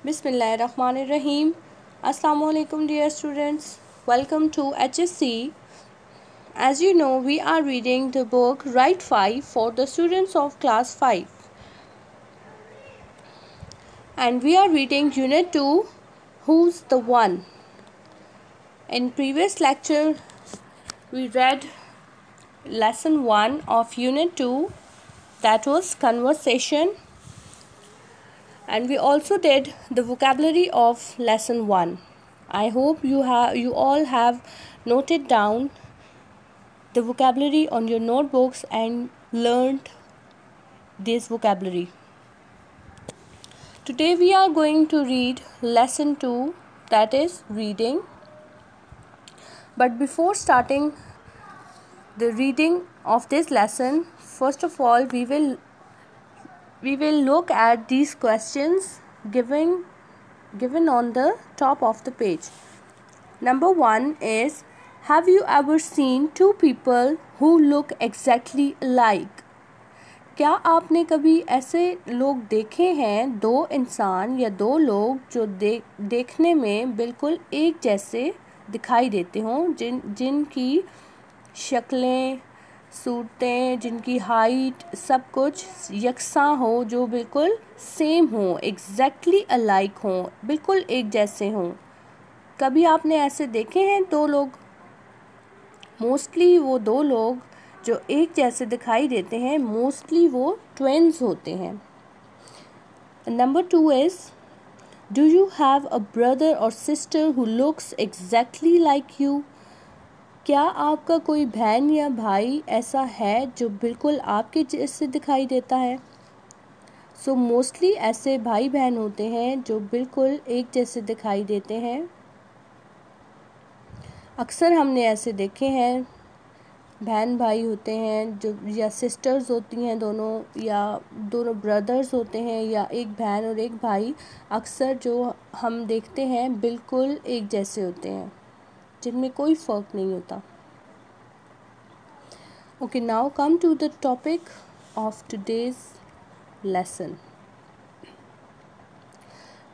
Bismillahirrahmanirrahim. Assalamu alaikum dear students. Welcome to HSC. As you know, we are reading the book Write 5 for the students of class 5. And we are reading Unit 2, Who's the One? In previous lecture, we read Lesson 1 of Unit 2, that was Conversation. And we also did the vocabulary of lesson 1. I hope you all have noted down the vocabulary on your notebooks and learned this vocabulary. Today we are going to read lesson 2, that is reading. But before starting the reading of this lesson, first of all we will look at these questions given on the top of the page. Number 1 is, have you ever seen two people who look exactly alike? क्या आपने कभी ऐसे लोग देखे हैं, दो इंसान या दो लोग जो देखने में बिल्कुल एक जैसे दिखाई देते हों, जिनकी शक्लें, सूरतें, जिनकी हाइट सब कुछ यकसां हो, जो बिल्कुल सेम हो, एग्जैक्टली अलाइक हो, बिल्कुल एक जैसे हों? कभी आपने ऐसे देखे हैं दो लोग? मोस्टली वो दो लोग जो एक जैसे दिखाई देते हैं, मोस्टली वो ट्विन्स होते हैं. Number 2 is, do you have a brother और sister who looks exactly like you? क्या आपका कोई बहन या भाई ऐसा है जो बिल्कुल आपके जैसे दिखाई देता है? सो मोस्टली ऐसे भाई बहन होते हैं जो बिल्कुल एक जैसे दिखाई देते हैं. अक्सर हमने ऐसे देखे हैं, बहन भाई होते हैं जो, या सिस्टर्स होती हैं दोनों, या दोनों ब्रदर्स होते हैं, या एक बहन और एक भाई, अक्सर जो हम देखते हैं बिल्कुल एक जैसे होते हैं, जिनमें कोई फ़र्क नहीं होता. Okay, now come to the topic of today's lesson.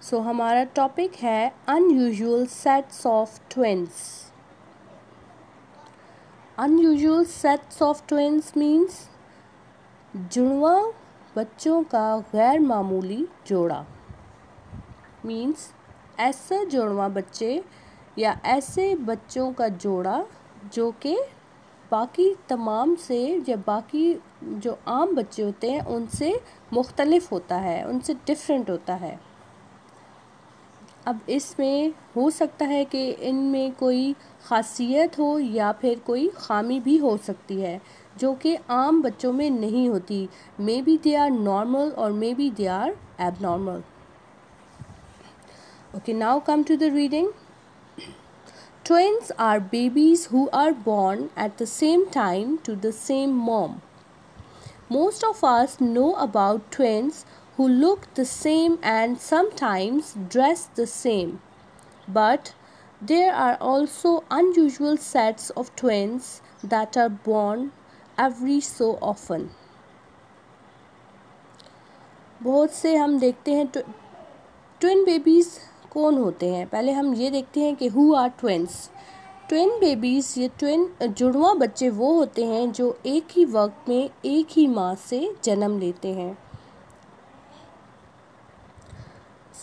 So हमारा टॉपिक है unusual sets of twins. Unusual sets of twins means जुड़वा बच्चों का गैर मामूली जोड़ा. मीन्स ऐसा जुड़वा बच्चे या ऐसे बच्चों का जोड़ा जो कि बाकी तमाम से, या बाकी जो आम बच्चे होते हैं उनसे मुख्तलिफ होता है, उनसे डिफरेंट होता है. अब इसमें हो सकता है कि इनमें कोई ख़ासियत हो या फिर कोई ख़ामी भी हो सकती है जो कि आम बच्चों में नहीं होती. Maybe they are normal और maybe they are abnormal. Okay, now come to the reading. Twins are babies who are born at the same time to the same mom. Most of us know about twins who look the same and sometimes dress the same. But there are also unusual sets of twins that are born every so often. बहुत से हम देखते हैं twin babies कौन होते हैं. पहले हम ये देखते हैं कि who are twins. Twin babies, ये ट्विन जुड़वा बच्चे वो होते हैं जो एक ही वक्त में एक ही माँ से जन्म लेते हैं.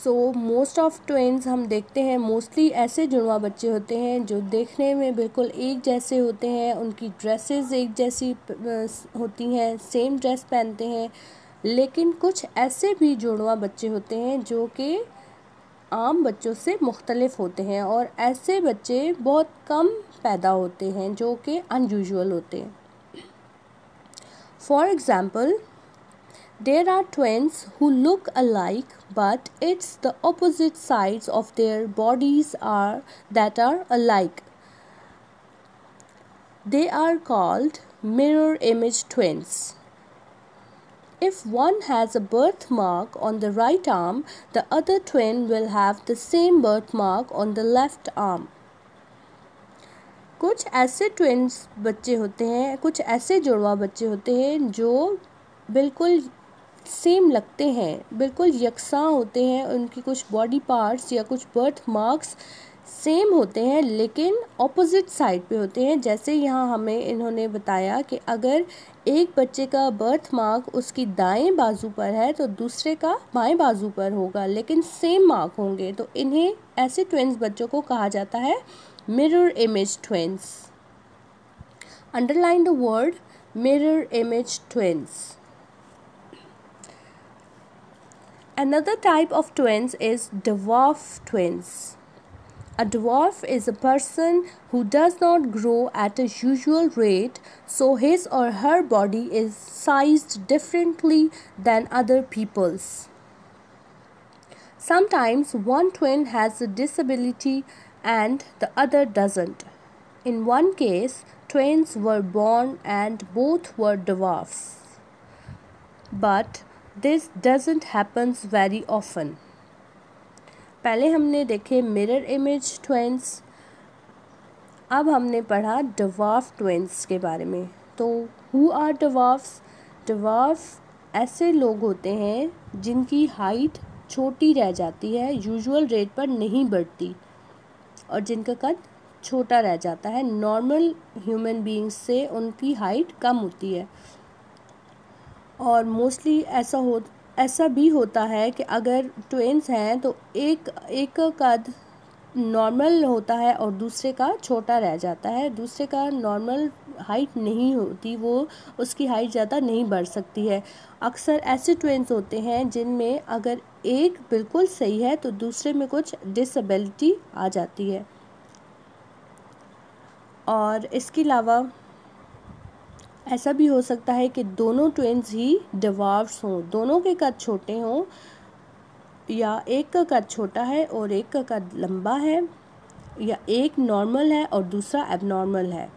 सो मोस्ट ऑफ ट्विन्स हम देखते हैं, मोस्टली ऐसे जुड़वा बच्चे होते हैं जो देखने में बिल्कुल एक जैसे होते हैं, उनकी ड्रेसेस एक जैसी होती हैं, सेम ड्रेस पहनते हैं. लेकिन कुछ ऐसे भी जुड़वा बच्चे होते हैं जो कि आम बच्चों से मुख्तलिफ होते हैं, और ऐसे बच्चे बहुत कम पैदा होते हैं जो कि अनयूजुअल होते हैं. For example, there are twins who look alike but it's the opposite sides of their bodies are that are alike. They are called mirror image twins. If one has a birthmark on the right arm, the other twin will have the same birthmark on the left arm. कुछ ऐसे twins बच्चे होते हैं, कुछ ऐसे जुड़वा बच्चे होते हैं जो बिल्कुल सेम लगते हैं, बिल्कुल यकसा होते हैं, उनकी कुछ बॉडी पार्ट्स या कुछ बर्थ मार्क्स सेम होते हैं लेकिन ऑपोजिट साइड पे होते हैं। जैसे यहाँ हमें इन्होंने बताया कि अगर एक बच्चे का बर्थ मार्क उसकी दाएं बाजू पर है तो दूसरे का बाएं बाजू पर होगा, लेकिन सेम मार्क होंगे, तो इन्हें ऐसे ट्विन्स बच्चों को कहा जाता है mirror image twins. Underline the word mirror image twins. Another type of twins is dwarf twins. A dwarf is a person who does not grow at a usual rate, so his or her body is sized differently than other people's. Sometimes one twin has a disability and the other doesn't. In one case, twins were born and both were dwarfs. But this doesn't happen very often. पहले हमने देखे mirror image twins, अब हमने पढ़ा dwarf twins के बारे में। तो हु आर डवार्फ्स? डवार्फ ऐसे लोग होते हैं जिनकी हाइट छोटी रह जाती है, यूजुअल रेट पर नहीं बढ़ती, और जिनका कद छोटा रह जाता है। नॉर्मल ह्यूमन बीइंग्स से उनकी हाइट कम होती है, और मोस्टली ऐसा भी होता है कि अगर ट्विन्स हैं तो एक का कद नॉर्मल होता है और दूसरे का छोटा रह जाता है। दूसरे का नॉर्मल हाइट नहीं होती, वो उसकी हाइट ज़्यादा नहीं बढ़ सकती है। अक्सर ऐसे ट्विन्स होते हैं जिनमें अगर एक बिल्कुल सही है तो दूसरे में कुछ डिसेबिलिटी आ जाती है। और इसके अलावा ऐसा भी हो सकता है कि दोनों ट्विन्स ही डवार्फ्स हों, दोनों के कद छोटे हों, या एक का कद छोटा है और एक का कद लंबा है, या एक नॉर्मल है और दूसरा एबनॉर्मल है।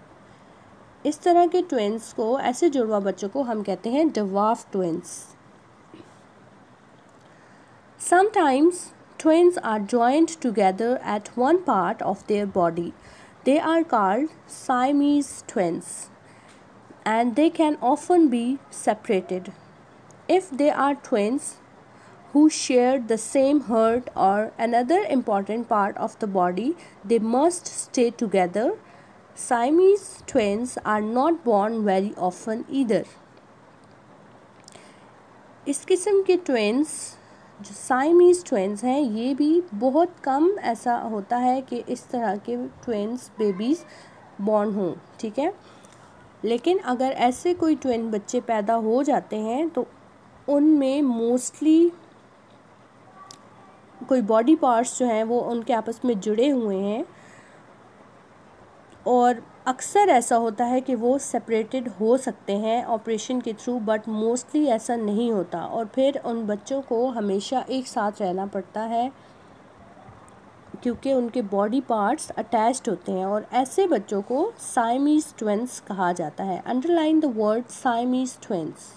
इस तरह के ट्विन्स को, ऐसे जुड़वा बच्चों को हम कहते हैं dwarf twins. Sometimes twins are joined together at one part of their body. They are called Siamese twins, and they can often be separated. If they are twins who share the same heart or another important part of the body, they must stay together. Siamese twins are not born very often either. इस किस्म के twins जो साइमीज़ twins हैं, ये भी बहुत कम ऐसा होता है कि इस तरह के ट्विन्स बेबीज़ बॉर्न हों, ठीक है। लेकिन अगर ऐसे कोई ट्विन बच्चे पैदा हो जाते हैं तो उनमें मोस्टली कोई बॉडी पार्ट्स जो हैं वो उनके आपस में जुड़े हुए हैं, और अक्सर ऐसा होता है कि वो सेपरेटेड हो सकते हैं ऑपरेशन के थ्रू, बट मोस्टली ऐसा नहीं होता, और फिर उन बच्चों को हमेशा एक साथ रहना पड़ता है क्योंकि उनके बॉडी पार्ट्स अटैच्ड होते हैं, और ऐसे बच्चों को साइमीज़ ट्विन्स कहा जाता है। Underline the word Siamese twins.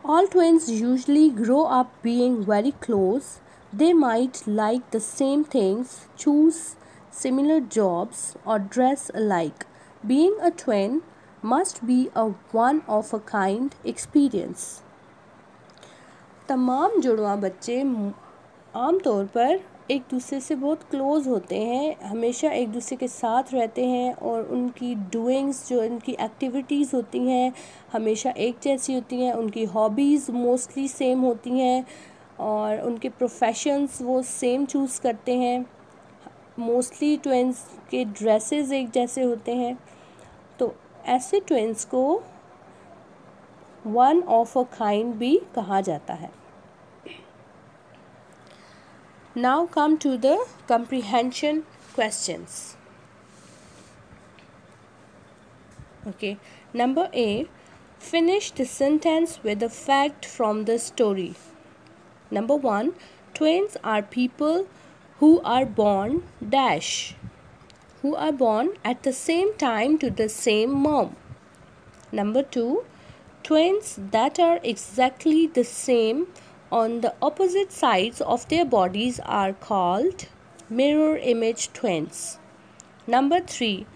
All twins usually grow up being very close. They might like the same things, choose similar jobs, or dress alike. Being a twin must be a one-of-a-kind experience. तमाम जुड़वा बच्चे आमतौर पर एक दूसरे से बहुत close होते हैं, हमेशा एक दूसरे के साथ रहते हैं, और उनकी डूइंग्स, जो उनकी एक्टिविटीज़ होती हैं, हमेशा एक जैसी होती हैं। उनकी हॉबीज़ मोस्टली सेम होती हैं, और उनके प्रोफेशंस वो सेम चूज़ करते हैं। मोस्टली ट्विन्स के ड्रेसेस एक जैसे होते हैं। तो ऐसे ट्विन्स को वन ऑफ अ काइंड भी कहा जाता है। Now come to the comprehension questions. Okay, number A, finish the sentence with a fact from the story. Number 1, twins are people who are born dash, who are born at the same time to the same mom. Number 2, twins that are exactly the same on the opposite sides of their bodies are called mirror image twins. Number 3,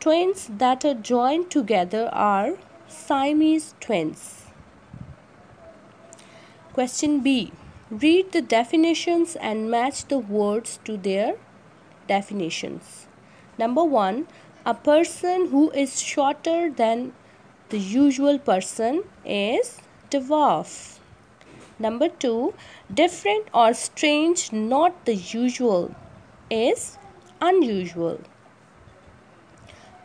twins that are joined together are Siamese twins. Question B. Read the definitions and match the words to their definitions. Number 1. A person who is shorter than the usual person is dwarf. Number 2. Different or strange, not the usual, is unusual.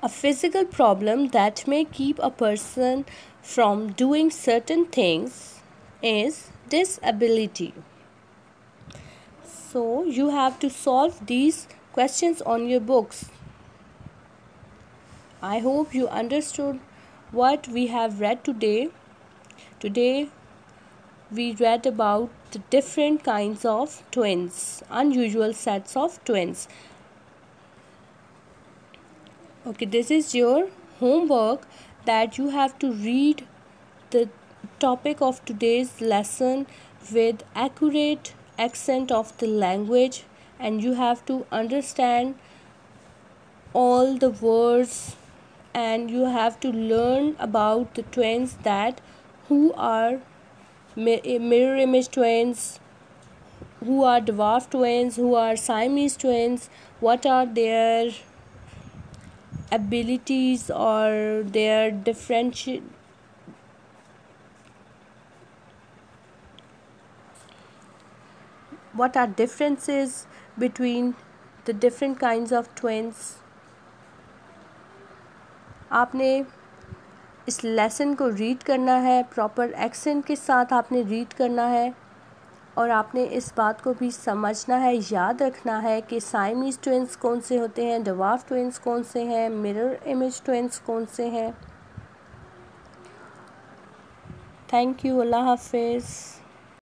A physical problem that may keep a person from doing certain things is disability. So you have to solve these questions on your books. I hope you understood what we have read today. Today we read about the different kinds of twins, unusual sets of twins. Okay, this is your homework, that you have to read the topic of today's lesson with accurate accent of the language, and you have to understand all the words, and you have to learn about the twins, that who are mirror image twins, who are dwarf twins, who are Siamese twins, what are their abilities or their what are differences between the different kinds of twins. आपने इस lesson को read करना है, proper accent के साथ आपने read करना है, और आपने इस बात को भी समझना है, याद रखना है कि साइमीज ट्विंस कौन से होते हैं, डवार्फ ट्विंस कौन से हैं, मिरर इमेज ट्विंस कौन से हैं. Thank you. अल्लाह हाफिज़.